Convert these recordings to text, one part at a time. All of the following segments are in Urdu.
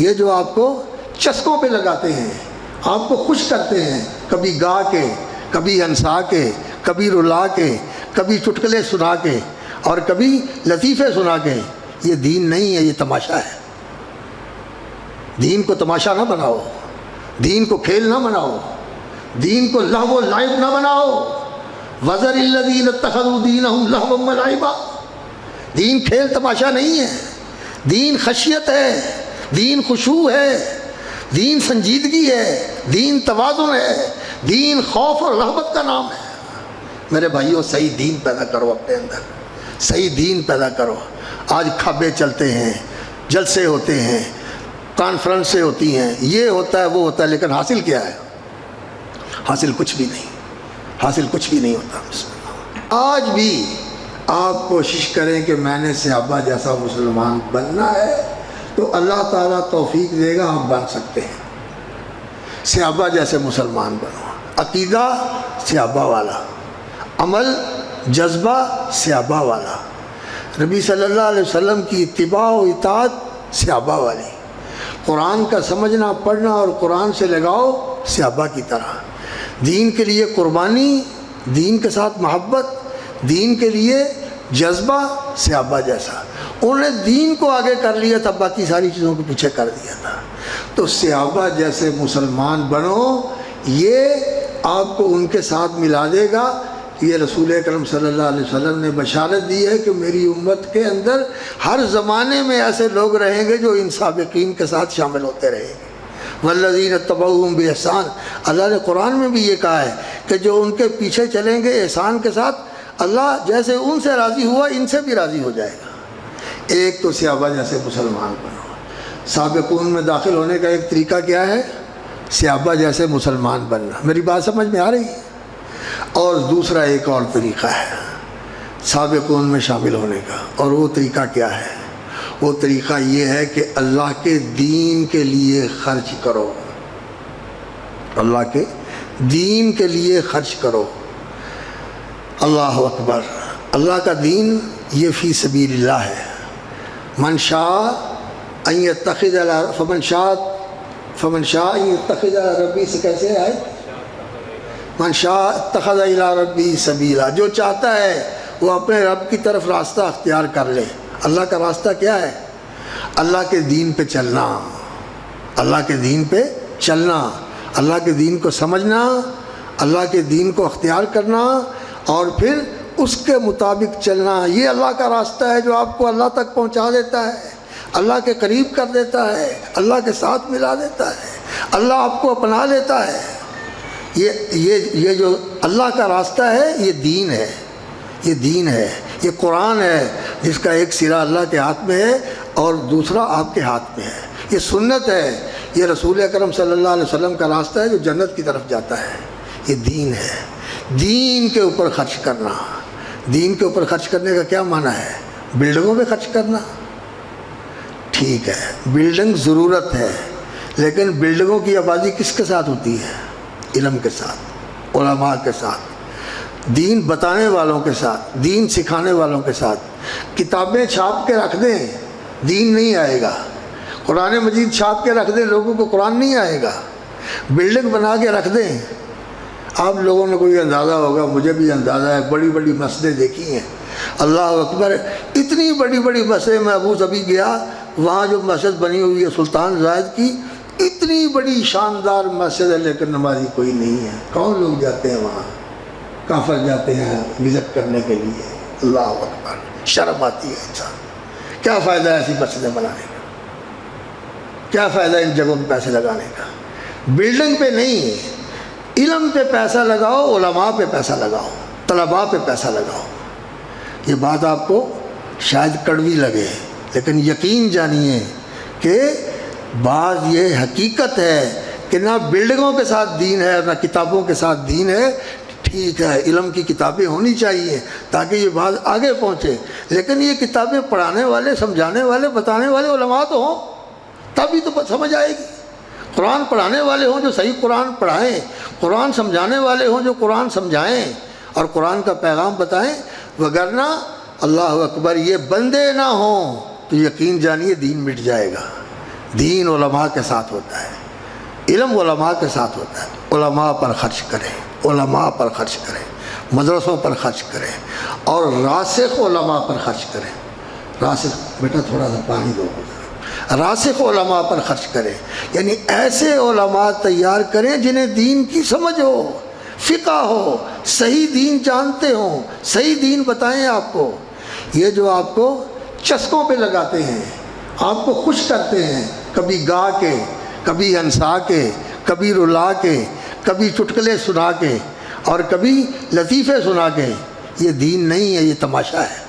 یہ جو آپ کو چسکوں پہ لگاتے ہیں، آپ کو خوش کرتے ہیں، کبھی گا کے، کبھی ہنسا کے، کبھی رلا کے، کبھی چٹکلے سنا کے، اور کبھی لطیفے سنا کے، یہ دین نہیں ہے، یہ تماشا ہے۔ دین کو تماشا نہ بناؤ، دین کو کھیل نہ بناؤ، دین کو لہو و لعب نہ بناؤ۔ وَذَرِ الَّذِينَ اتَّخَذُوا دِينَهُمْ لَهْوًا وَلَعِبًا۔ دین کھیل تماشا نہیں ہے، دین خشیت ہے، دین خشوع ہے، دین سنجیدگی ہے، دین توازن ہے، دین خوف اور رغبت کا نام ہے۔ میرے بھائیوں، صحیح دین پیدا کرو اپنے اندر، صحیح دین پیدا کرو۔ آج کھابے چلتے ہیں، جلسے ہوتے ہیں، کانفرنسیں ہوتی ہیں، یہ ہوتا ہے وہ ہوتا ہے، لیکن حاصل کیا ہے؟ حاصل کچھ بھی نہیں، حاصل کچھ بھی نہیں ہوتا۔ آج بھی آپ کوشش کریں کہ میں نے صحابہ جیسا مسلمان بننا ہے تو اللہ تعالیٰ توفیق دے گا، ہم بن سکتے ہیں۔ صحابہ جیسے مسلمان بنو، عقیدہ صحابہ والا، عمل جذبہ صحابہ والا، نبی صلی اللہ علیہ وسلم کی اتباع و اطاعت صحابہ والی، قرآن کا سمجھنا پڑھنا اور قرآن سے لگاؤ صحابہ کی طرح، دین کے لیے قربانی، دین کے ساتھ محبت، دین کے لیے جذبہ صحابہ جیسا۔ انہوں نے دین کو آگے کر لیا تھا، باقی ساری چیزوں کو پیچھے کر دیا تھا۔ تو صحابہ جیسے مسلمان بنو، یہ آپ کو ان کے ساتھ ملا دے گا۔ یہ رسول اکرم صلی اللہ علیہ وسلم نے بشارت دی ہے کہ میری امت کے اندر ہر زمانے میں ایسے لوگ رہیں گے جو ان سابقین کے ساتھ شامل ہوتے رہیں گے۔ والذین اتبعوہم بإحسان، اللہ نے قرآن میں بھی یہ کہا ہے کہ جو ان کے پیچھے چلیں گے احسان کے ساتھ، اللہ جیسے ان سے راضی ہوا ان سے بھی راضی ہو جائے گا۔ ایک تو صحابہ جیسے مسلمان بنو۔ سابقون میں داخل ہونے کا ایک طریقہ کیا ہے؟ صحابہ جیسے مسلمان بننا۔ میری بات سمجھ میں آ رہی ہے؟ اور دوسرا ایک اور طریقہ ہے سابقون میں شامل ہونے کا، اور وہ طریقہ کیا ہے؟ وہ طریقہ یہ ہے کہ اللہ کے دین کے لیے خرچ کرو، اللہ کے دین کے لیے خرچ کرو۔ اللہ اکبر، اللہ کا دین یہ فی سبیل اللہ ہے۔ من شاء ان یتخذ فمن شاء ان یتخذ ربی سے کیسے ہے؟ من شاء اتخذ الی ربی سبیلا، جو چاہتا ہے وہ اپنے رب کی طرف راستہ اختیار کر لے۔ اللہ کا راستہ کیا ہے؟ اللہ کے دین پہ چلنا، اللہ کے دین پہ چلنا، اللہ کے دین کو سمجھنا، اللہ کے دین کو اختیار کرنا، اور پھر اس کے مطابق چلنا۔ یہ اللہ کا راستہ ہے جو آپ کو اللہ تک پہنچا دیتا ہے، اللہ کے قریب کر دیتا ہے، اللہ کے ساتھ ملا دیتا ہے، اللہ آپ کو اپنا لیتا ہے۔ یہ جو اللہ کا راستہ ہے یہ دین ہے، یہ دین ہے، یہ قرآن ہے جس کا ایک سرا اللہ کے ہاتھ میں ہے اور دوسرا آپ کے ہاتھ میں ہے۔ یہ سنت ہے، یہ رسول اکرم صلی اللہ علیہ وسلم کا راستہ ہے جو جنت کی طرف جاتا ہے۔ یہ دین ہے۔ دین کے اوپر خرچ کرنا۔ دین کے اوپر خرچ کرنے کا کیا معنی ہے؟ بلڈنگوں پہ خرچ کرنا؟ ٹھیک ہے، بلڈنگ ضرورت ہے، لیکن بلڈنگوں کی آبادی کس کے ساتھ ہوتی ہے؟ علم کے ساتھ، علماء کے ساتھ، دین بتانے والوں کے ساتھ، دین سکھانے والوں کے ساتھ۔ کتابیں چھاپ کے رکھ دیں، دین نہیں آئے گا۔ قرآن مجید چھاپ کے رکھ دیں، لوگوں کو قرآن نہیں آئے گا۔ بلڈنگ بنا کے رکھ دیں، آپ لوگوں نے کوئی اندازہ ہوگا، مجھے بھی اندازہ ہے، بڑی بڑی مسجدیں دیکھی ہیں، اللہ اکبر، اتنی بڑی بڑی مسجدیں۔ میں ابو ظبی گیا، وہاں جو مسجد بنی ہوئی ہے سلطان زائد کی، اتنی بڑی شاندار مسجد ہے، لیکن نمازی کوئی نہیں ہے۔ کون لوگ جاتے ہیں وہاں؟ کافر جاتے ہیں وزٹ کرنے کے لیے۔ اللہ اکبر، شرم آتی ہے انسان۔ کیا فائدہ ہے ایسی مسجدیں بنانے کا؟ کیا فائدہ ان جگہوں پہ پیسے لگانے کا؟ بلڈنگ پہ نہیں، علم پہ پیسہ لگاؤ، علماء پہ پیسہ لگاؤ، طلباء پہ پیسہ لگاؤ۔ یہ بات آپ کو شاید کڑوی لگے، لیکن یقین جانیے کہ بعض یہ حقیقت ہے کہ نہ بلڈنگوں کے ساتھ دین ہے نہ کتابوں کے ساتھ دین ہے۔ ٹھیک ہے، علم کی کتابیں ہونی چاہیے تاکہ یہ بات آگے پہنچے، لیکن یہ کتابیں پڑھانے والے، سمجھانے والے، بتانے والے علماء تو ہوں، تبھی تو سمجھ آئے گی۔ قرآن پڑھانے والے ہوں جو صحیح قرآن پڑھائیں، قرآن سمجھانے والے ہوں جو قرآن سمجھائیں اور قرآن کا پیغام بتائیں، وگرنہ اللہ اکبر یہ بندے نہ ہوں تو یقین جانیے دین مٹ جائے گا، دین علماء کے ساتھ ہوتا ہے، علم علماء کے ساتھ ہوتا ہے۔ علماء پر خرچ کریں، علماء پر خرچ کریں، مدرسوں پر خرچ کریں، اور راسخ علماء پر خرچ کریں۔ راسخ، بیٹا تھوڑا سا پانی دو، راسخ علماء پر خرچ کریں، یعنی ایسے علماء تیار کریں جنہیں دین کی سمجھ ہو، فقہ ہو، صحیح دین جانتے ہوں، صحیح دین بتائیں آپ کو۔ یہ جو آپ کو چسکوں پہ لگاتے ہیں، آپ کو خوش کرتے ہیں، کبھی گا کے، کبھی ہنسا کے، کبھی رلا کے، کبھی چٹکلے سنا کے، اور کبھی لطیفے سنا کے، یہ دین نہیں ہے، یہ تماشا ہے۔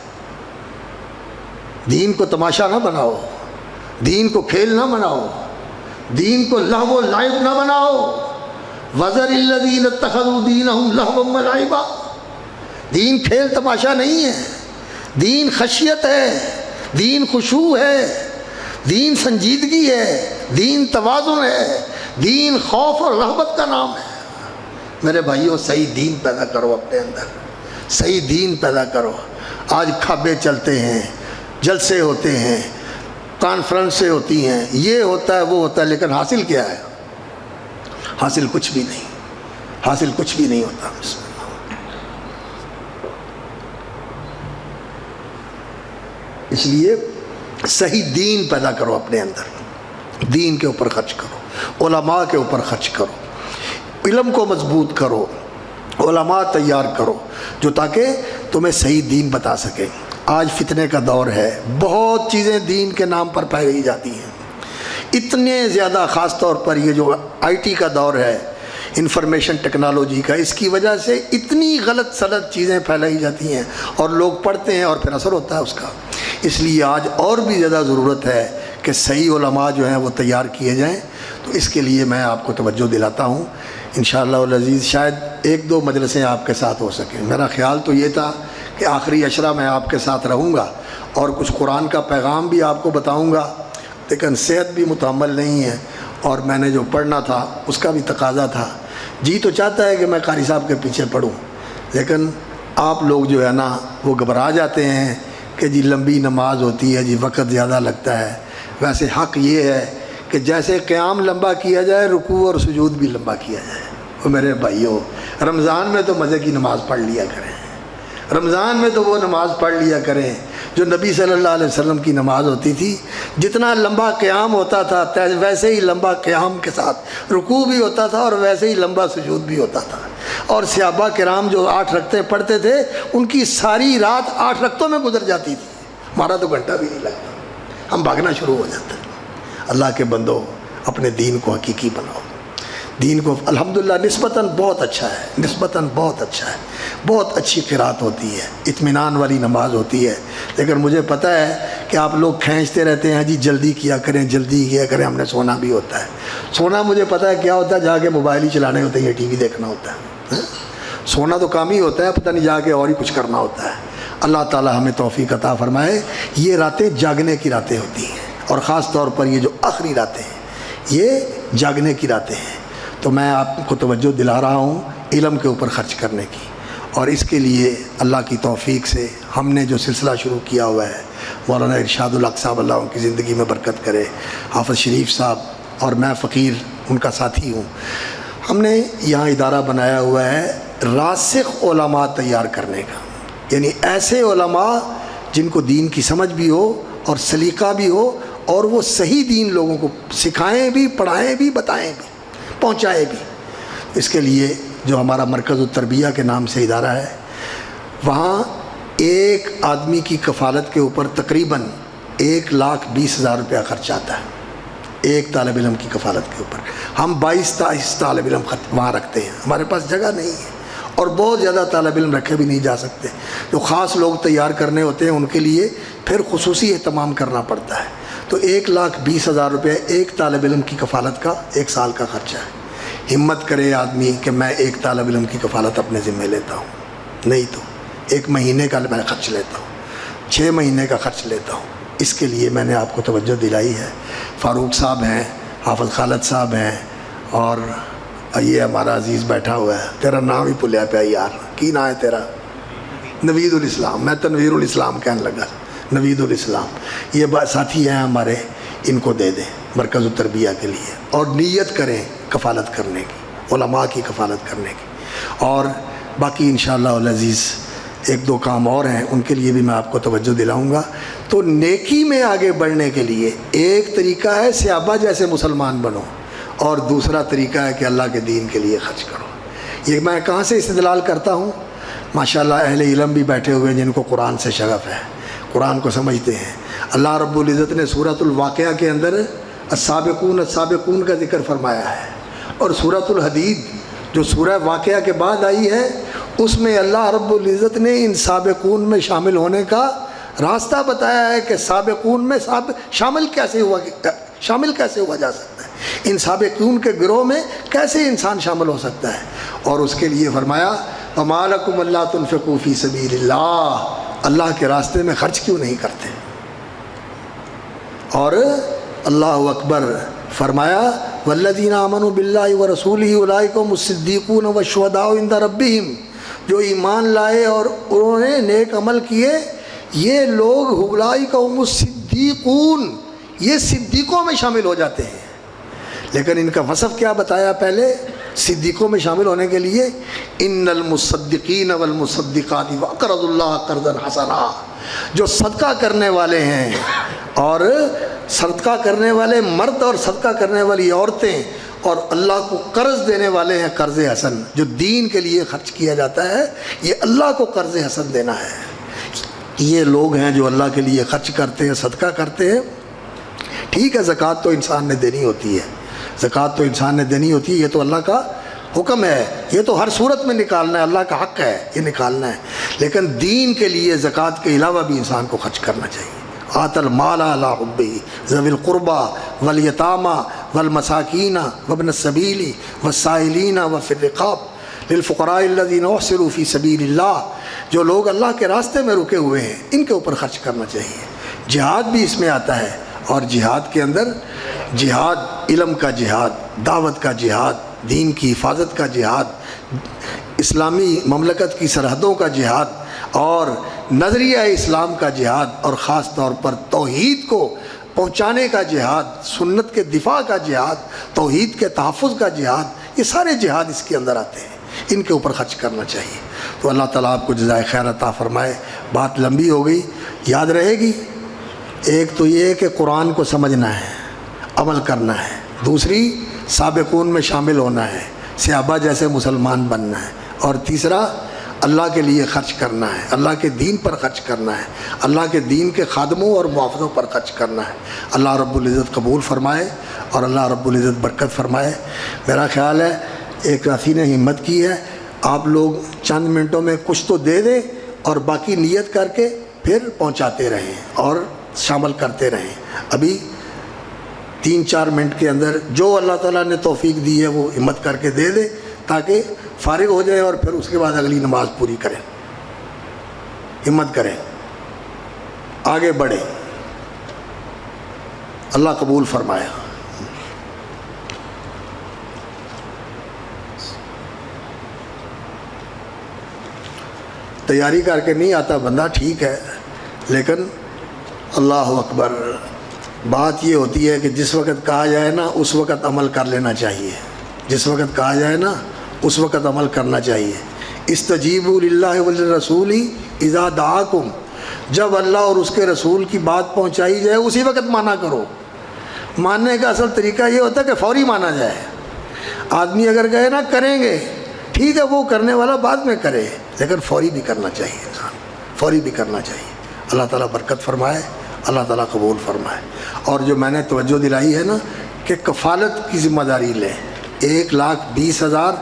دین کو تماشا نہ بناؤ، دین کو کھیل نہ بناؤ، دین کو لہو و لعب نہ بناؤ۔ وذر الذین اتخذوا دینہم لہوا ولعبا، دین کھیل تماشا نہیں ہے، دین خشیت ہے، دین خشوع ہے، دین سنجیدگی ہے، دین توازن ہے، دین خوف اور رہبت کا نام ہے۔ میرے بھائیوں، صحیح دین پیدا کرو اپنے اندر، صحیح دین پیدا کرو۔ آج کھابے چلتے ہیں، جلسے ہوتے ہیں، کانفرنسیں ہوتی ہیں، یہ ہوتا ہے وہ ہوتا ہے، لیکن حاصل کیا ہے؟ حاصل کچھ بھی نہیں، حاصل کچھ بھی نہیں ہوتا۔ اس لیے صحیح دین پیدا کرو اپنے اندر، دین کے اوپر خرچ کرو، علماء کے اوپر خرچ کرو، علم کو مضبوط کرو، علماء تیار کرو جو تاکہ تمہیں صحیح دین بتا سکیں۔ آج فتنے کا دور ہے، بہت چیزیں دین کے نام پر پھیلائی جاتی ہیں، اتنے زیادہ، خاص طور پر یہ جو آئی ٹی کا دور ہے، انفارمیشن ٹیکنالوجی کا، اس کی وجہ سے اتنی غلط سلط چیزیں پھیلائی جاتی ہیں اور لوگ پڑھتے ہیں اور پھر اثر ہوتا ہے اس کا۔ اس لیے آج اور بھی زیادہ ضرورت ہے کہ صحیح علماء جو ہیں وہ تیار کیے جائیں۔ تو اس کے لیے میں آپ کو توجہ دلاتا ہوں، انشاءاللہ العزیز شاید ایک دو مجلسیں آپ کے ساتھ ہو سکیں۔ میرا خیال تو یہ تھا کہ آخری عشرہ میں آپ کے ساتھ رہوں گا اور کچھ قرآن کا پیغام بھی آپ کو بتاؤں گا، لیکن صحت بھی متحمل نہیں ہے، اور میں نے جو پڑھنا تھا اس کا بھی تقاضا تھا۔ جی تو چاہتا ہے کہ میں قاری صاحب کے پیچھے پڑھوں، لیکن آپ لوگ جو ہے نا وہ گھبرا جاتے ہیں کہ جی لمبی نماز ہوتی ہے، جی وقت زیادہ لگتا ہے۔ ویسے حق یہ ہے کہ جیسے قیام لمبا کیا جائے، رکوع اور سجود بھی لمبا کیا جائے۔ وہ میرے بھائیوں، رمضان میں تو مزے کی نماز پڑھ لیا کریں، رمضان میں تو وہ نماز پڑھ لیا کریں جو نبی صلی اللہ علیہ وسلم کی نماز ہوتی تھی۔ جتنا لمبا قیام ہوتا تھا ویسے ہی لمبا قیام کے ساتھ رکوع بھی ہوتا تھا، اور ویسے ہی لمبا سجود بھی ہوتا تھا۔ اور صحابہ کرام جو 8 رکعتیں پڑھتے تھے، ان کی ساری رات 8 رکعتوں میں گزر جاتی تھی، ہمارا تو گھنٹہ بھی نہیں لگتا، ہم بھاگنا شروع ہو جاتے ہیں۔ اللہ کے بندو، اپنے دین کو حقیقی بناؤ، دین کو الحمدللہ نسبتاً بہت اچھا ہے، نسبتاً بہت اچھا ہے، بہت اچھی قرات ہوتی ہے، اطمینان والی نماز ہوتی ہے۔ لیکن مجھے پتہ ہے کہ آپ لوگ کھینچتے رہتے ہیں، جی جلدی کیا کریں، جلدی کیا کریں، ہم نے سونا بھی ہوتا ہے۔ سونا مجھے پتہ ہے کیا ہوتا ہے، جا کے موبائل ہی چلانے ہوتے ہیں یا ٹی وی دیکھنا ہوتا ہے۔ سونا تو کام ہی ہوتا ہے، پتہ نہیں جا کے اور ہی کچھ کرنا ہوتا ہے۔ اللہ تعالی ہمیں توفیق عطا فرمائے۔ یہ راتیں جاگنے کی راتیں ہوتی ہیں، اور خاص طور پر یہ جو آخری راتیں ہیں یہ جاگنے کی راتیں ہیں۔ تو میں آپ کو توجہ دلا رہا ہوں علم کے اوپر خرچ کرنے کی، اور اس کے لیے اللہ کی توفیق سے ہم نے جو سلسلہ شروع کیا ہوا ہے، مولانا ارشاد الحق صاحب اللہ ان کی زندگی میں برکت کرے، حافظ شریف صاحب اور میں فقیر ان کا ساتھی ہوں، ہم نے یہاں ادارہ بنایا ہوا ہے راسخ علماء تیار کرنے کا، یعنی ایسے علماء جن کو دین کی سمجھ بھی ہو اور سلیقہ بھی ہو، اور وہ صحیح دین لوگوں کو سکھائیں بھی، پڑھائیں بھی، بتائیں بھی، پہنچائے بھی۔ اس کے لیے جو ہمارا مرکز التربیہ کے نام سے ادارہ ہے، وہاں ایک آدمی کی کفالت کے اوپر تقریباً 1,20,000 روپیہ خرچ آتا ہے، ایک طالب علم کی کفالت کے اوپر۔ ہم 22 طالب علم وہاں رکھتے ہیں، ہمارے پاس جگہ نہیں ہے، اور بہت زیادہ طالب علم رکھے بھی نہیں جا سکتے۔ جو خاص لوگ تیار کرنے ہوتے ہیں ان کے لیے پھر خصوصی اہتمام کرنا پڑتا ہے۔ تو 1,20,000 روپے ایک طالب علم کی کفالت کا 1 سال کا خرچہ ہے۔ ہمت کرے آدمی کہ میں ایک طالب علم کی کفالت اپنے ذمہ لیتا ہوں، نہیں تو 1 مہینے کا میں خرچ لیتا ہوں، 6 مہینے کا خرچ لیتا ہوں۔ اس کے لیے میں نے آپ کو توجہ دلائی ہے۔ فاروق صاحب ہیں، حافظ خالد صاحب ہیں، اور یہ ہمارا عزیز بیٹھا ہوا ہے، تیرا نام ہی بھولیا پیا یار، کی نام ہے تیرا؟ نوید الاسلام، میں تنویر الاسلام کہنے لگا، نوید الاسلام، یہ ساتھی ہیں ہمارے، ان کو دے دیں۔ مرکز التربیہ کے لیے، اور نیت کریں کفالت کرنے کی، علماء کی کفالت کرنے کی۔ اور باقی انشاءاللہ العزیز ایک دو کام اور ہیں، ان کے لیے بھی میں آپ کو توجہ دلاؤں گا۔ تو نیکی میں آگے بڑھنے کے لیے ایک طریقہ ہے صحابہ جیسے مسلمان بنو، اور دوسرا طریقہ ہے کہ اللہ کے دین کے لیے خرچ کرو۔ یہ میں کہاں سے استدلال کرتا ہوں؟ ماشاءاللہ اہل علم بھی بیٹھے ہوئے ہیں جن کو قرآن سے شغف ہے، قرآن کو سمجھتے ہیں۔ اللہ رب العزت نے سورۃ الواقعہ کے اندر السابقون السابقون کا ذکر فرمایا ہے، اور سورۃ الحدید جو سورہ واقعہ کے بعد آئی ہے اس میں اللہ رب العزت نے ان سابقون میں شامل ہونے کا راستہ بتایا ہے کہ سابقون میں شامل کیسے ہوا جا سکتا ہے، ان سابقون کے گروہ میں کیسے انسان شامل ہو سکتا ہے۔ اور اس کے لیے فرمایا وَمَا لَكُمْ أَلَّا تُنْفِقُوا فِي سَبِيلِ اللَّهِ، اللہ کے راستے میں خرچ کیوں نہیں کرتے؟ اور اللہ اکبر فرمایا وَالَّذِينَ آمَنُوا بِاللَّهِ وَرَسُولِهِ أُولَٰئِكَ هُمُ الصِّدِّيقُونَ وَالشُّهَدَاءُ عِندَ رَبِّهِمْ، جو ایمان لائے اور انہوں نے نیک عمل کیے، یہ لوگ اولئک هم الصدیقون، یہ صدیقوں میں شامل ہو جاتے ہیں۔ لیکن ان کا وصف کیا بتایا پہلے صدیقوں میں شامل ہونے کے لیے؟ ان المصدقین والمصدقات واقرضوا اللہ قرضا حسنا، جو صدقہ کرنے والے ہیں، اور صدقہ کرنے والے مرد اور صدقہ کرنے والی عورتیں، اور اللہ کو قرض دینے والے ہیں قرض حسن، جو دین کے لیے خرچ کیا جاتا ہے یہ اللہ کو قرض حسن دینا ہے۔ یہ لوگ ہیں جو اللہ کے لیے خرچ کرتے ہیں، صدقہ کرتے ہیں۔ ٹھیک ہے زکوٰۃ تو انسان نے دینی ہوتی ہے، زکوٰۃ تو انسان نے دینی ہوتی ہے، یہ تو اللہ کا حکم ہے، یہ تو ہر صورت میں نکالنا ہے، اللہ کا حق ہے یہ نکالنا ہے۔ لیکن دین کے لیے زکوٰۃ کے علاوہ بھی انسان کو خرچ کرنا چاہیے۔ آت المال علی حبہ ذوی القربى والیتامى والمساکین وابن السبیل والسائلین وفی الرقاب للفقراء الذین احصروا فی سبیل اللہ، جو لوگ اللہ کے راستے میں رکے ہوئے ہیں ان کے اوپر خرچ کرنا چاہیے۔ جہاد بھی اس میں آتا ہے، اور جہاد کے اندر جہاد، علم کا جہاد، دعوت کا جہاد، دین کی حفاظت کا جہاد، اسلامی مملکت کی سرحدوں کا جہاد، اور نظریہ اسلام کا جہاد، اور خاص طور پر توحید کو پہنچانے کا جہاد، سنت کے دفاع کا جہاد، توحید کے تحفظ کا جہاد، یہ سارے جہاد اس کے اندر آتے ہیں، ان کے اوپر خرچ کرنا چاہیے۔ تو اللہ تعالیٰ آپ کو جزائے خیر عطا فرمائے۔ بات لمبی ہو گئی، یاد رہے گی۔ ایک تو یہ کہ قرآن کو سمجھنا ہے، عمل کرنا ہے، دوسری سابقون میں شامل ہونا ہے، صحابہ جیسے مسلمان بننا ہے، اور تیسرا اللہ کے لیے خرچ کرنا ہے، اللہ کے دین پر خرچ کرنا ہے، اللہ کے دین کے خادموں اور محافظوں پر خرچ کرنا ہے۔ اللہ رب العزت قبول فرمائے اور اللہ رب العزت برکت فرمائے۔ میرا خیال ہے ایک ساتھی نے ہمت کی ہے، آپ لوگ چند منٹوں میں کچھ تو دے دیں اور باقی نیت کر کے پھر پہنچاتے رہیں اور شامل کرتے رہیں۔ ابھی 3-4 منٹ کے اندر جو اللہ تعالیٰ نے توفیق دی ہے وہ ہمت کر کے دے دیں تاکہ فارغ ہو جائے، اور پھر اس کے بعد اگلی نماز پوری کریں۔ ہمت کریں، آگے بڑھیں، اللہ قبول فرمائے۔ تیاری کر کے نہیں آتا بندہ، ٹھیک ہے، لیکن اللہ اکبر، بات یہ ہوتی ہے کہ جس وقت کہا جائے نا اس وقت عمل کر لینا چاہیے، جس وقت کہا جائے نا اس وقت عمل کرنا چاہیے۔ استجیبوا للہ وللرسول اذا دعاکم، جب اللہ اور اس کے رسول کی بات پہنچائی جائے اسی وقت مانا کرو۔ ماننے کا اصل طریقہ یہ ہوتا ہے کہ فوری مانا جائے۔ آدمی اگر کہے نا کریں گے، ٹھیک ہے، وہ کرنے والا بعد میں کرے، لیکن فوری بھی کرنا چاہیے، انسان فوری بھی کرنا چاہیے۔ اللہ تعالیٰ برکت فرمائے، اللہ تعالیٰ قبول فرمائے۔ اور جو میں نے توجہ دلائی ہے نا کہ کفالت کی ذمہ داری لیں، 1,20,000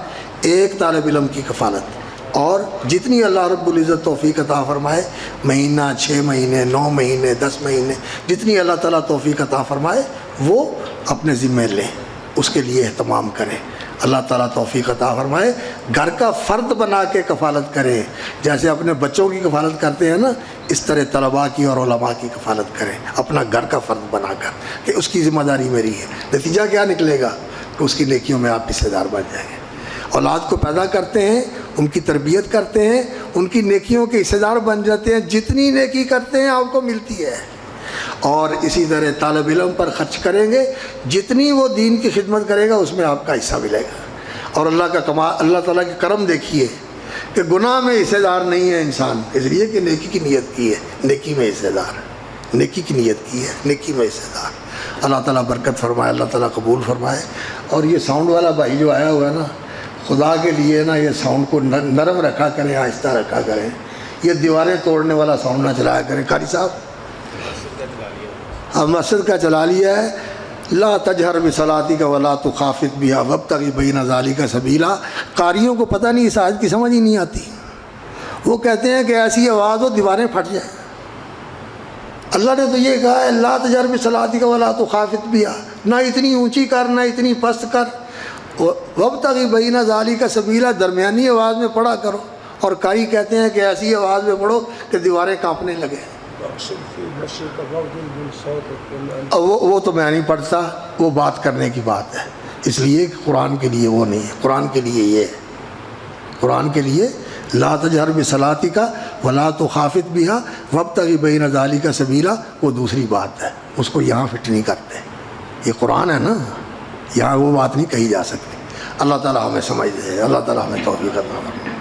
ایک طالب علم کی کفالت، اور جتنی اللہ رب العزت توفیق عطا فرمائے، مہینہ، 6 مہینے، 9 مہینے، 10 مہینے، جتنی اللہ تعالیٰ توفیق عطا فرمائے وہ اپنے ذمے لیں، اس کے لیے اہتمام کریں۔ اللہ تعالیٰ توفیق عطا فرمائے۔ گھر کا فرد بنا کے کفالت کریں، جیسے اپنے بچوں کی کفالت کرتے ہیں نا، اس طرح طلباء کی اور علماء کی کفالت کریں، اپنا گھر کا فرد بنا کر کہ اس کی ذمہ داری میری ہے۔ نتیجہ کیا نکلے گا کہ اس کی نیکیوں میں آپ حصے دار بن جائیں گے۔ اولاد کو پیدا کرتے ہیں، ان کی تربیت کرتے ہیں، ان کی نیکیوں کے حصے دار بن جاتے ہیں، جتنی نیکی کرتے ہیں آپ کو ملتی ہے، اور اسی طرح طالب علم پر خرچ کریں گے، جتنی وہ دین کی خدمت کرے گا اس میں آپ کا حصہ ملے گا۔ اور اللہ کا کمال، اللہ تعالیٰ کے کرم دیکھیے کہ گناہ میں حصے دار نہیں ہے انسان، اس لیے کہ نیکی کی نیت کی ہے، نیکی میں حصے دار ہے، نیکی کی نیت کی ہے، نیکی میں حصے دار۔ اللہ تعالیٰ برکت فرمائے، اللہ تعالیٰ قبول فرمائے۔ اور یہ ساؤنڈ والا بھائی جو آیا ہوا ہے نا، خدا کے لیے نا یہ ساؤنڈ کو نرم رکھا کریں، آہستہ رکھا کریں، یہ دیواریں توڑنے والا ساؤنڈ نہ چلایا کریں۔ قاری صاحب اب مسجد کا چلا لیا ہے، لا تجہر بصلاتک ولا تخافت بہا وابتغ بین ذلک سبیلا۔ قاریوں کو پتہ نہیں، اس آیت کی سمجھ ہی نہیں آتی، وہ کہتے ہیں کہ ایسی آواز ہو دیواریں پھٹ جائیں۔ اللہ نے تو یہ کہا ہے لا تجہر بصلاتک ولا تخافت بہا، نہ اتنی اونچی کر نہ اتنی پست کر، وابتغ بین ذلک سبیلا، درمیانی آواز میں پڑھا کرو۔ اور قاری کہتے ہیں کہ ایسی آواز میں پڑھو کہ دیواریں کانپنے لگے۔ وہ تو میں نہیں پڑھتا، وہ بات کرنے کی بات ہے، اس لیے کہ قرآن کے لیے وہ نہیں ہے، قرآن کے لیے یہ ہے، قرآن کے لیے لا تجہر بصلاتک ولا تخافت بہا وابتغ بین ذلک سبیلا، وہ دوسری بات ہے، اس کو یہاں فٹ نہیں کرتے۔ یہ قرآن ہے نا، یہاں وہ بات نہیں کہی جا سکتی۔ اللہ تعالیٰ ہمیں سمجھ دے، اللہ تعالیٰ ہمیں توفیق عطا فرمائے۔